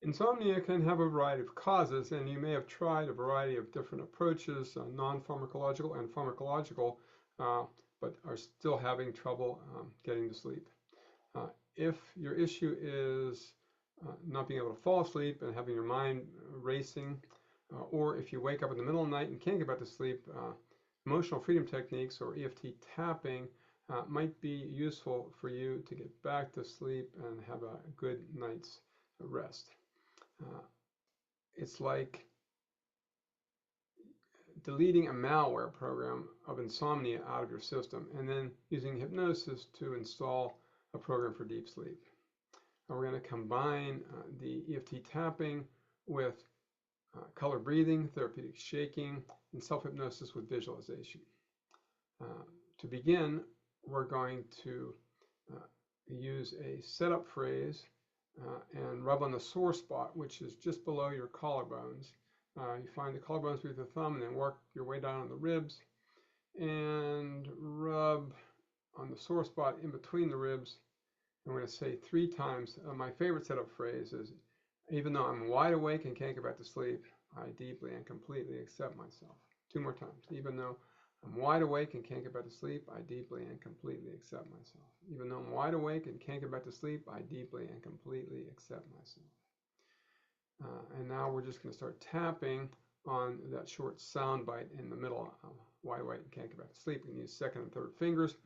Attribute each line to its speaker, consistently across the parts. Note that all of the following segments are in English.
Speaker 1: Insomnia can have a variety of causes, and you may have tried a variety of different approaches, non-pharmacological and pharmacological, uh, but are still having trouble getting to sleep. If your issue is not being able to fall asleep and having your mind racing, or if you wake up in the middle of the night and can't get back to sleep, emotional freedom techniques or EFT tapping might be useful for you to get back to sleep and have a good night's rest. It's like deleting a malware program of insomnia out of your system and then using hypnosis to install a program for deep sleep. We're going to combine the EFT tapping with color breathing, therapeutic shaking, and self-hypnosis with visualization. To begin, we're going to use a setup phrase and rub on the sore spot, which is just below your collarbones. You find the collarbones with your thumb and then work your way down on the ribs and rub on the sore spot in between the ribs. I'm going to say 3 times. My favorite setup phrase is, even though I'm wide awake and can't get back to sleep, I deeply and completely accept myself. 2 more times. Even though I'm wide awake and can't get back to sleep, I deeply and completely accept myself. Even though I'm wide awake and can't get back to sleep, I deeply and completely accept myself. And now we're just going to start tapping on that short sound bite in the middle. Wide awake and can't get back to sleep. We can use second and third fingers.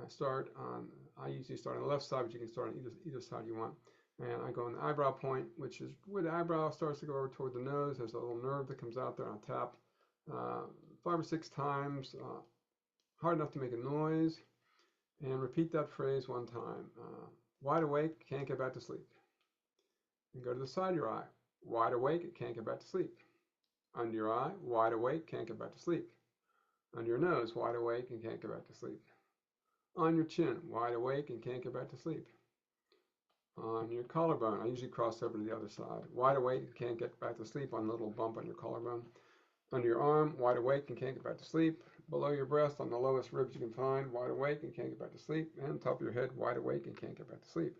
Speaker 1: I usually start on the left side, but you can start on either side you want. And I go on the eyebrow point, which is where the eyebrow starts to go over toward the nose. There's a little nerve that comes out there, and I'll tap 5 or 6 times, hard enough to make a noise, and repeat that phrase 1 time. Wide awake, can't get back to sleep. And go to the side of your eye. Wide awake, can't get back to sleep. Under your eye, wide awake, can't get back to sleep. Under your nose, wide awake and can't get back to sleep. On your chin, wide awake and can't get back to sleep. On your collarbone, I usually cross over to the other side. Wide awake and can't get back to sleep on a little bump on your collarbone. Under your arm, wide awake and can't get back to sleep. Below your breast, on the lowest ribs you can find, wide awake and can't get back to sleep. And top of your head, wide awake and can't get back to sleep.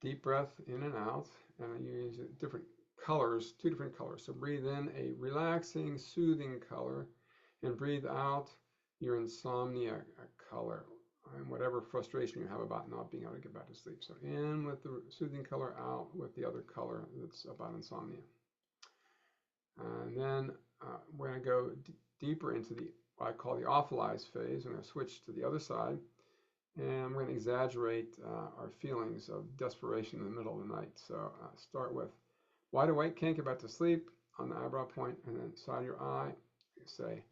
Speaker 1: Deep breath in and out, and I use different colors, 2 different colors. So breathe in a relaxing, soothing color, and breathe out your insomnia color and whatever frustration you have about not being able to get back to sleep. So in with the soothing color, out with the other color that's about insomnia. And then we're going to go deeper into what I call the awfulized phase. I'm going to switch to the other side, and I'm going to exaggerate our feelings of desperation in the middle of the night. So start with wide awake, can't get back to sleep on the eyebrow point, and then side of your eye, you say,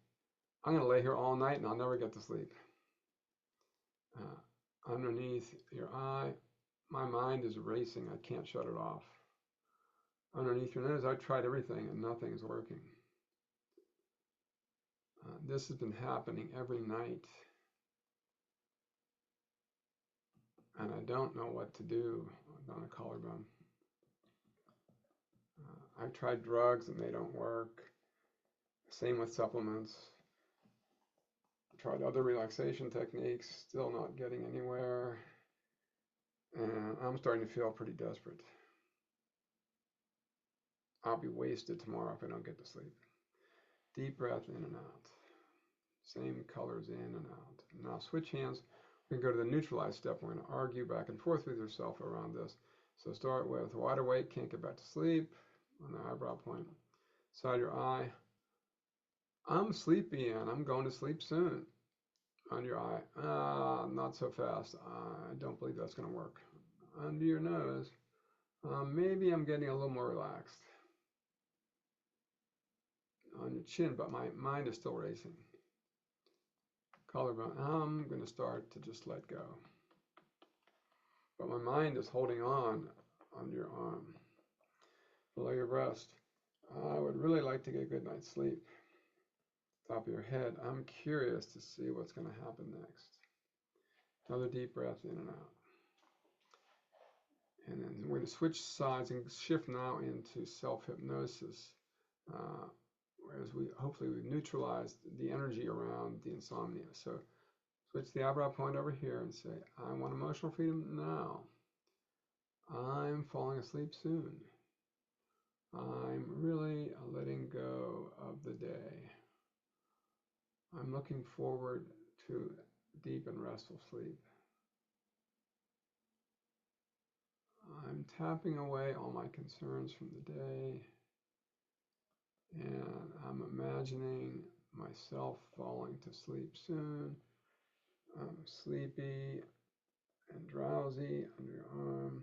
Speaker 1: I'm going to lay here all night and I'll never get to sleep. Underneath your eye, my mind is racing. I can't shut it off. Underneath your nose, I've tried everything and nothing's working. This has been happening every night, and I don't know what to do on a collarbone. I've tried drugs and they don't work. Same with supplements. Tried other relaxation techniques, still not getting anywhere. And I'm starting to feel pretty desperate. I'll be wasted tomorrow if I don't get to sleep. Deep breath in and out. Same colors in and out. Now switch hands. We can go to the neutralize step. We're going to argue back and forth with yourself around this. So start with wide awake, can't get back to sleep on the eyebrow point. Side of your eye. I'm sleepy and I'm going to sleep soon. Under your eye, not so fast. I don't believe that's going to work. Under your nose, maybe I'm getting a little more relaxed. On your chin, but my mind is still racing. Collarbone, I'm going to start to just let go. But my mind is holding on under your arm. Below your breast, I would really like to get a good night's sleep. Top of your head, I'm curious to see what's going to happen next. Another deep breath in and out. And then we're going to switch sides and shift now into self-hypnosis. Whereas hopefully we've neutralized the energy around the insomnia. So switch the eyebrow point over here and say, I want emotional freedom now. I'm falling asleep soon. I'm really letting go of the day. I'm looking forward to deep and restful sleep. I'm tapping away all my concerns from the day, and I'm imagining myself falling to sleep soon. I'm sleepy and drowsy under your arm.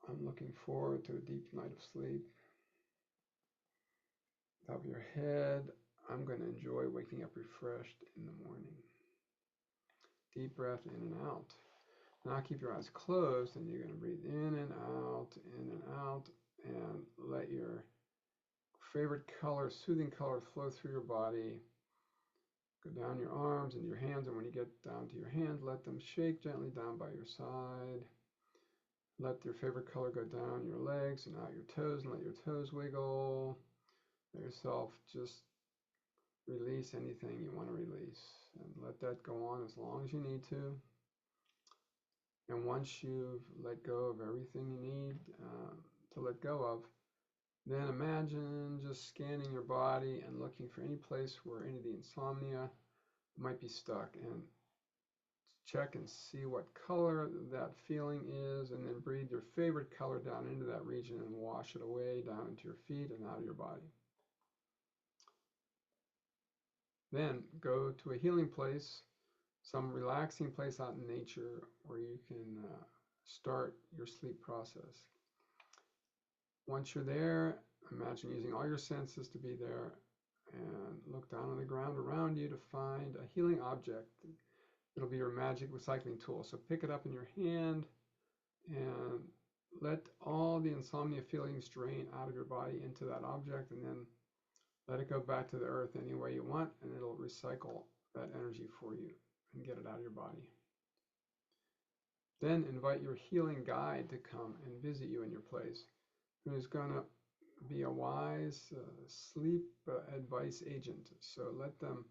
Speaker 1: I'm looking forward to a deep night of sleep. Top of your head, I'm going to enjoy waking up refreshed in the morning. Deep breath in and out. Now keep your eyes closed, and you're going to breathe in and out, and let your favorite color, soothing color, flow through your body. Go down your arms into your hands, and when you get down to your hands, let them shake gently down by your side. Let your favorite color go down your legs and out your toes, and let your toes wiggle. Let yourself just release anything you want to release, and let that go on as long as you need to. And once you've let go of everything you need to let go of, then imagine just scanning your body and looking for any place where any of the insomnia might be stuck, and check and see what color that feeling is, and then breathe your favorite color down into that region and wash it away down into your feet and out of your body. Then go to a healing place, some relaxing place out in nature where you can start your sleep process. Once you're there, imagine using all your senses to be there, and look down on the ground around you to find a healing object. It'll be your magic recycling tool. So pick it up in your hand and let all the insomnia feelings drain out of your body into that object, and then let it go back to the earth any way you want, and it'll recycle that energy for you and get it out of your body. Then invite your healing guide to come and visit you in your place, who's going to be a wise sleep advice agent. So let them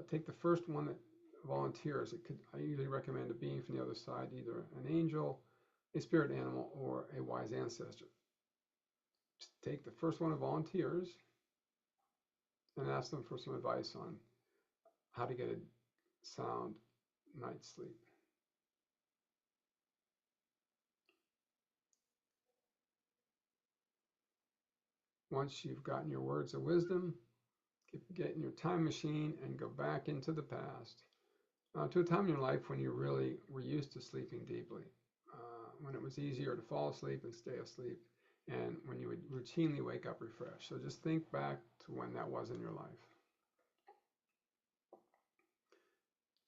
Speaker 1: take the first one that volunteers. I usually recommend a being from the other side, either an angel, a spirit animal, or a wise ancestor. Just take the first one that volunteers and ask them for some advice on how to get a sound night's sleep. Once you've gotten your words of wisdom, get in your time machine and go back into the past, to a time in your life when you really were used to sleeping deeply, when it was easier to fall asleep and stay asleep, and when you would routinely wake up refreshed. So just think back to when that was in your life.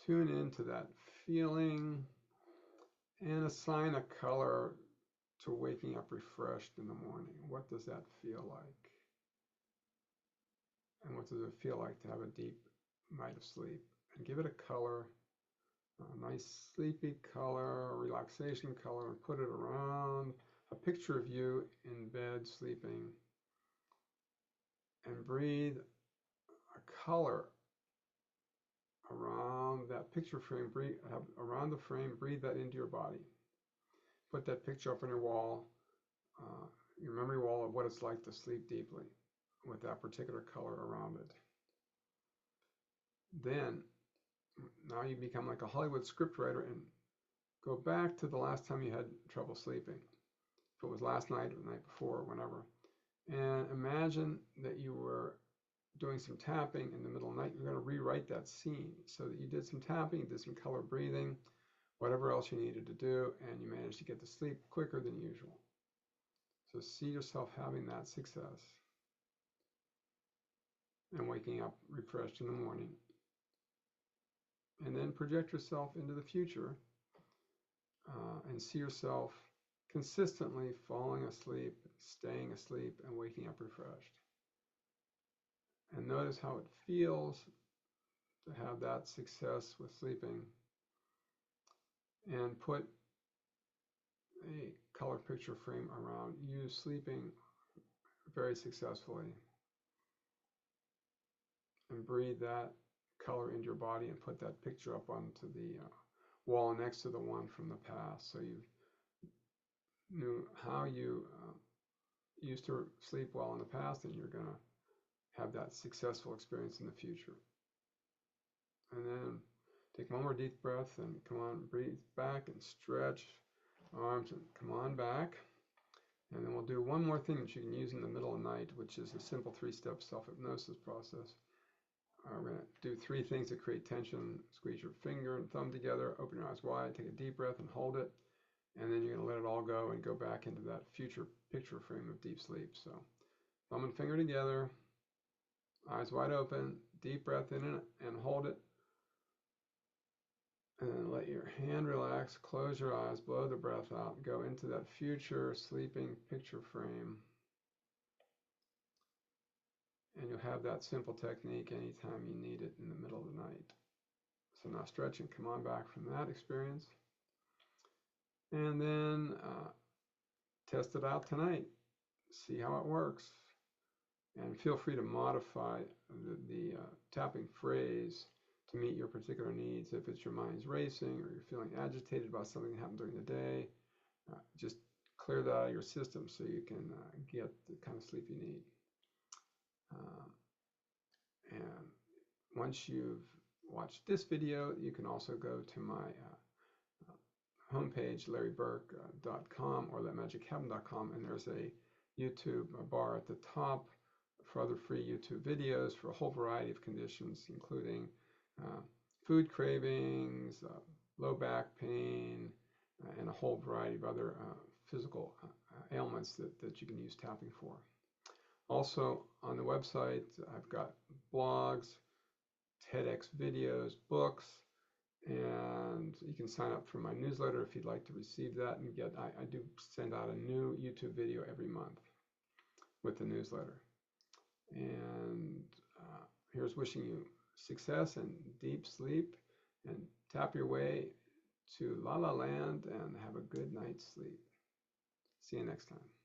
Speaker 1: Tune into that feeling and assign a color to waking up refreshed in the morning. What does that feel like? And what does it feel like to have a deep night of sleep? And give it a color, a nice sleepy color, a relaxation color, and put it around a picture of you in bed sleeping. And breathe a color around that picture frame, around the frame, breathe that into your body. Put that picture up on your wall, your memory wall of what it's like to sleep deeply with that particular color around it. Then, now you become like a Hollywood scriptwriter and go back to the last time you had trouble sleeping. If it was last night or the night before or whenever. And imagine that you were doing some tapping in the middle of the night. You're going to rewrite that scene so that you did some tapping, did some color breathing, whatever else you needed to do, and you managed to get to sleep quicker than usual. So see yourself having that success and waking up refreshed in the morning. And then project yourself into the future and see yourself consistently falling asleep, staying asleep, and waking up refreshed. And notice how it feels to have that success with sleeping, and put a color picture frame around you sleeping very successfully, and breathe that color into your body and put that picture up onto the wall next to the one from the past. So you've knew how you used to sleep well in the past, and you're going to have that successful experience in the future. And then take one more deep breath and come on, breathe back and stretch arms and come on back. And then we'll do one more thing that you can use in the middle of the night, which is a simple 3-step self-hypnosis process. We're going to do 3 things that create tension. Squeeze your finger and thumb together, open your eyes wide, take a deep breath and hold it. And then you're going to let it all go and go back into that future picture frame of deep sleep. So thumb and finger together, eyes wide open, deep breath in and hold it. And then let your hand relax, close your eyes, blow the breath out, and go into that future sleeping picture frame. And you'll have that simple technique anytime you need it in the middle of the night. So now stretch and come on back from that experience. And then test it out tonight. See how it works. And feel free to modify the tapping phrase to meet your particular needs. If it's your mind's racing or you're feeling agitated about something that happened during the day, just clear that out of your system so you can get the kind of sleep you need. And once you've watched this video, you can also go to my homepage, larryburk.com or thatmagichabin.com, and there's a YouTube bar at the top for other free YouTube videos for a whole variety of conditions, including food cravings, low back pain, and a whole variety of other physical ailments that you can use tapping for. Also on the website, I've got blogs, TEDx videos, books, and you can sign up for my newsletter if you'd like to receive that and get, I do send out a new YouTube video every month with the newsletter. And here's wishing you success and deep sleep, and tap your way to La La Land and have a good night's sleep. See you next time.